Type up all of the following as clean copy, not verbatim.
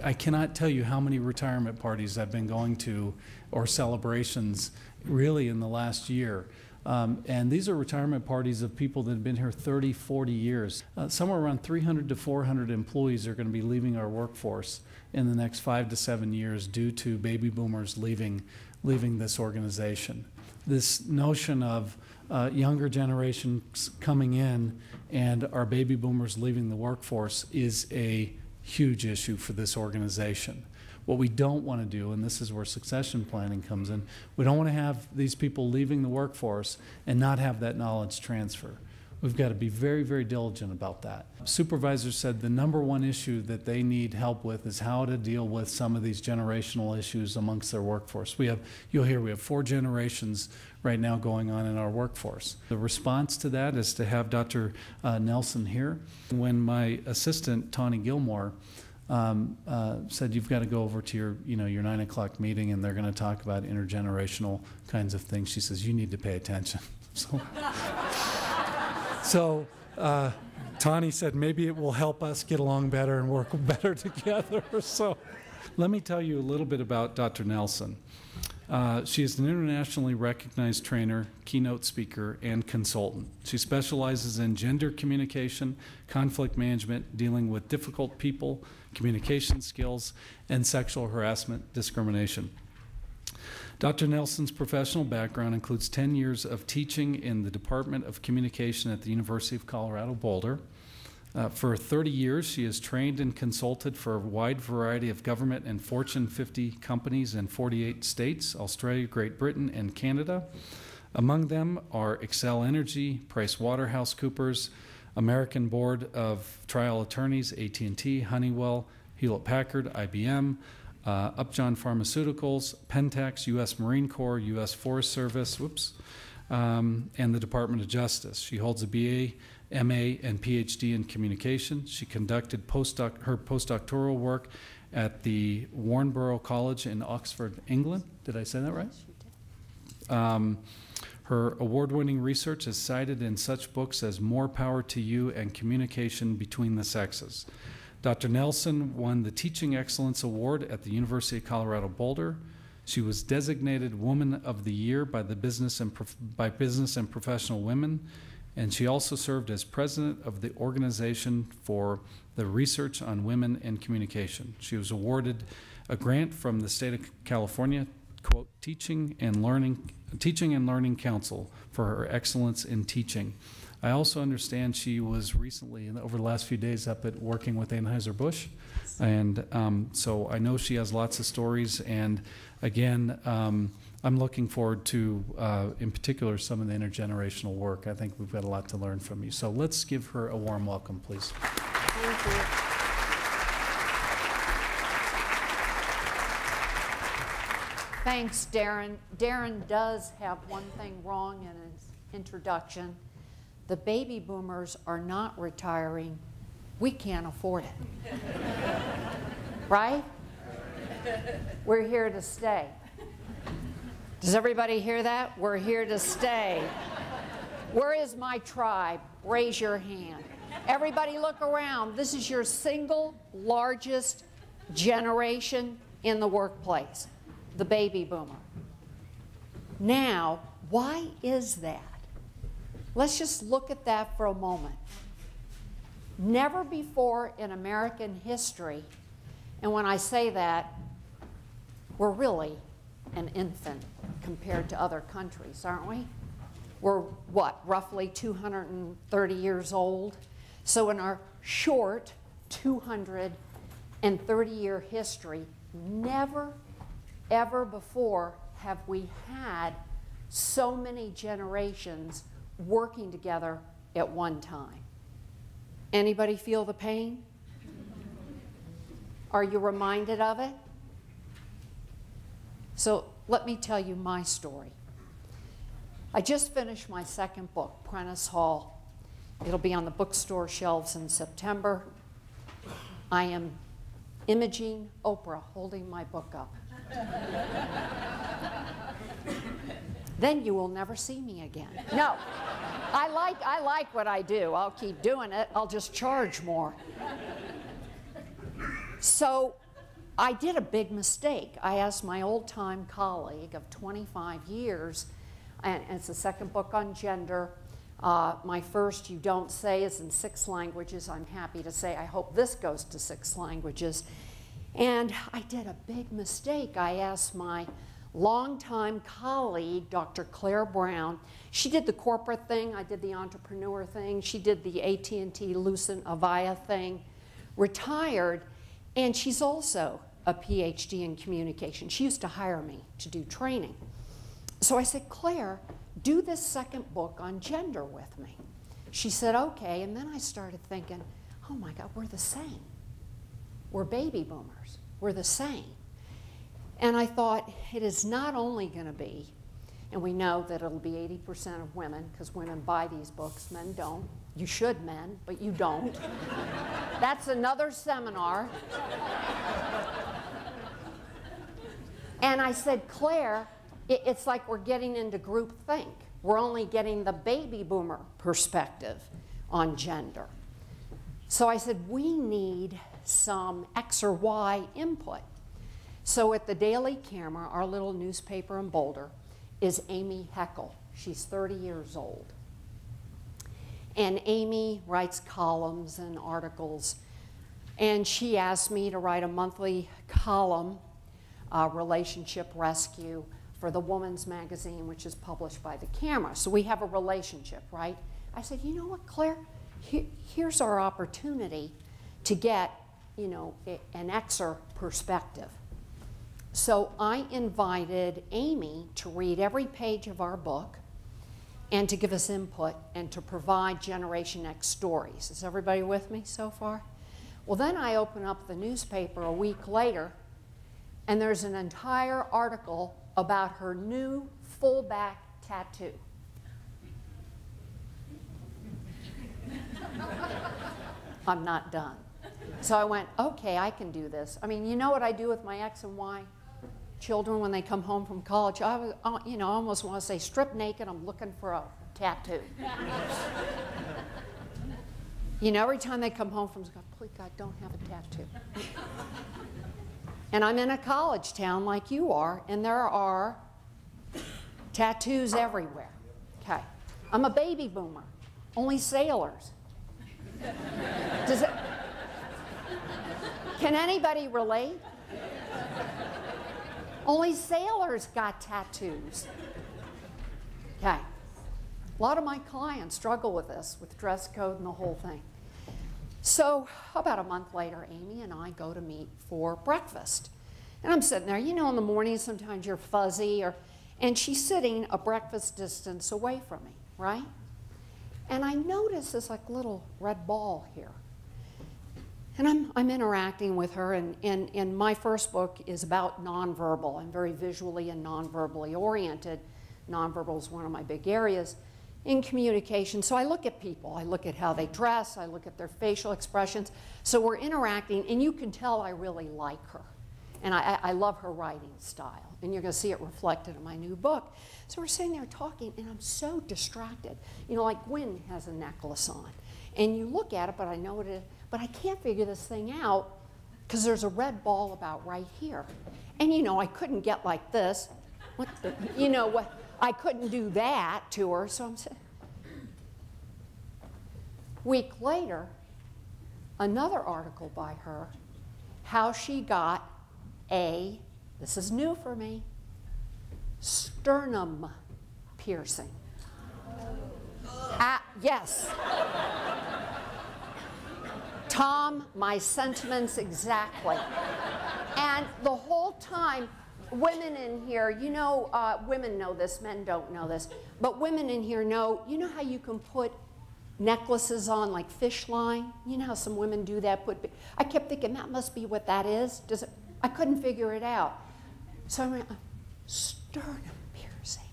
I cannot tell you how many retirement parties I've been going to or celebrations really in the last year. And these are retirement parties of people that have been here 30, 40 years. Somewhere around 300 to 400 employees are going to be leaving our workforce in the next 5 to 7 years due to baby boomers leaving this organization. This notion of younger generations coming in and our baby boomers leaving the workforce is a huge issue for this organization. What we don't want to do, and this is where succession planning comes in, we don't want to have these people leaving the workforce and not have that knowledge transfer. We've got to be very, very diligent about that. Supervisors said the #1 issue that they need help with is how to deal with some of these generational issues amongst their workforce. You'll hear we have 4 generations right now going on in our workforce. The response to that is to have Dr. Nelson here. When my assistant, Tawny Gilmore, said you've got to go over to your 9 o'clock meeting and they're going to talk about intergenerational kinds of things, she says, you need to pay attention. So Tawny said maybe it will help us get along better and work better together. So let me tell you a little bit about Dr. Nelson. She is an internationally recognized trainer, keynote speaker, and consultant. She specializes in gender communication, conflict management, dealing with difficult people, communication skills, and sexual harassment discrimination. Dr. Nelson's professional background includes 10 years of teaching in the Department of Communication at the University of Colorado Boulder. For 30 years, she has trained and consulted for a wide variety of government and Fortune 50 companies in 48 states, Australia, Great Britain, and Canada. Among them are Xcel Energy, PricewaterhouseCoopers, American Board of Trial Attorneys, AT&T, Honeywell, Hewlett-Packard, IBM, Upjohn Pharmaceuticals, Pentax, U.S. Marine Corps, U.S. Forest Service, and the Department of Justice. She holds a BA, MA, and PhD in communication. She conducted her postdoctoral work at the Warnborough College in Oxford, England. Did I say that right? Her award-winning research is cited in such books as More Power to You and Communication Between the Sexes. Dr. Nelson won the Teaching Excellence Award at the University of Colorado Boulder. She was designated Woman of the Year by Business and Professional Women, and she also served as president of the Organization for the Research on Women and Communication. She was awarded a grant from the state of California, quote, Teaching and Learning Council for her excellence in teaching. I also understand she was recently, over the last few days, up at working with Anheuser-Busch. And so I know she has lots of stories. And again, I'm looking forward to, in particular, some of the intergenerational work. I think we've got a lot to learn from you. So let's give her a warm welcome, please. Thank you. Thanks, Darren. Darren does have one thing wrong in his introduction. The baby boomers are not retiring. We can't afford it. Right? We're here to stay. Does everybody hear that? We're here to stay. Where is my tribe? Raise your hand. Everybody look around. This is your single largest generation in the workplace, the baby boomer. Now, why is that? Let's just look at that for a moment. Never before in American history, and when I say that, we're really an infant compared to other countries, aren't we? We're, what, roughly 230 years old? So in our short 230-year history, never, ever before have we had so many generations working together at one time. Anybody feel the pain? Are you reminded of it? So let me tell you my story. I just finished my second book, Prentice Hall. It'll be on the bookstore shelves in September. I am imaging Oprah holding my book up. Then you will never see me again. No, I like what I do. I'll keep doing it. I'll just charge more. So I did a big mistake. I asked my old-time colleague of 25 years, and it's the second book on gender. My first, You Don't Say, is in 6 languages. I'm happy to say I hope this goes to 6 languages. And I did a big mistake. I asked my longtime colleague, Dr. Claire Brown. She did the corporate thing. I did the entrepreneur thing. She did the AT&T Lucent Avaya thing. Retired, and she's also a PhD in communication. She used to hire me to do training. So I said, Claire, do this second book on gender with me. She said, okay, and then I started thinking, oh my God, we're the same. We're baby boomers. We're the same. And I thought, it is not only going to be, and we know that it'll be 80% of women, because women buy these books, men don't. You should, men, but you don't. That's another seminar. And I said, Claire, it's like we're getting into groupthink. We're only getting the baby boomer perspective on gender. So I said, we need some X or Y input. So at the Daily Camera, our little newspaper in Boulder, is Amy Heckel. She's 30 years old. And Amy writes columns and articles. And she asked me to write a monthly column, Relationship Rescue, for the Woman's Magazine, which is published by the Camera. So we have a relationship, right? I said, you know what, Claire? Here's our opportunity to get, you know, an Xer perspective. So I invited Amy to read every page of our book and to give us input and to provide Generation X stories. Is everybody with me so far? Well, then I open up the newspaper a week later, and there's an entire article about her new full back tattoo. I'm not done. So I went, okay, I can do this. I mean, you know what I do with my X and Y children when they come home from college? I almost want to say, strip naked, I'm looking for a tattoo. You know, every time they come home from school, please God, don't have a tattoo. And I'm in a college town like you are, and there are tattoos everywhere. Okay. I'm a baby boomer. Only sailors. Can anybody relate? Only sailors got tattoos. Okay. A lot of my clients struggle with this, with dress code and the whole thing. So about a month later, Amy and I go to meet for breakfast. And I'm sitting there. You know, in the morning, sometimes you're fuzzy, and she's sitting a breakfast distance away from me, right? And I notice this like little red ball here. And I'm interacting with her, and my first book is about nonverbal. I'm very visually and nonverbally oriented. Nonverbal is one of my big areas in communication. So I look at people. I look at how they dress. I look at their facial expressions. So we're interacting, and you can tell I really like her. And I love her writing style. And you're going to see it reflected in my new book. So we're sitting there talking, and I'm so distracted. You know, like Gwen has a necklace on. And you look at it, but I know what it is. But I can't figure this thing out because there's a red ball about right here. And, you know, I couldn't get like this. What the, you know, what? I couldn't do that to her. So I'm saying, week later, another article by her, how she got a, this is new for me, sternum piercing. Yes. Tom, my sentiments exactly. And the whole time, women in here, you know, women know this, men don't know this, but women in here know, you know how you can put necklaces on like fish line? You know how some women do that? I kept thinking, that must be what that is. Does it? I couldn't figure it out. So I went, sternum piercing.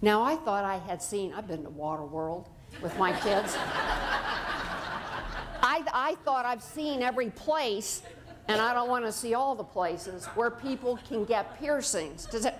Now I thought I had seen, I've been to Waterworld with my kids. I thought I've seen every place, and I don't want to see all the places where people can get piercings. Does it?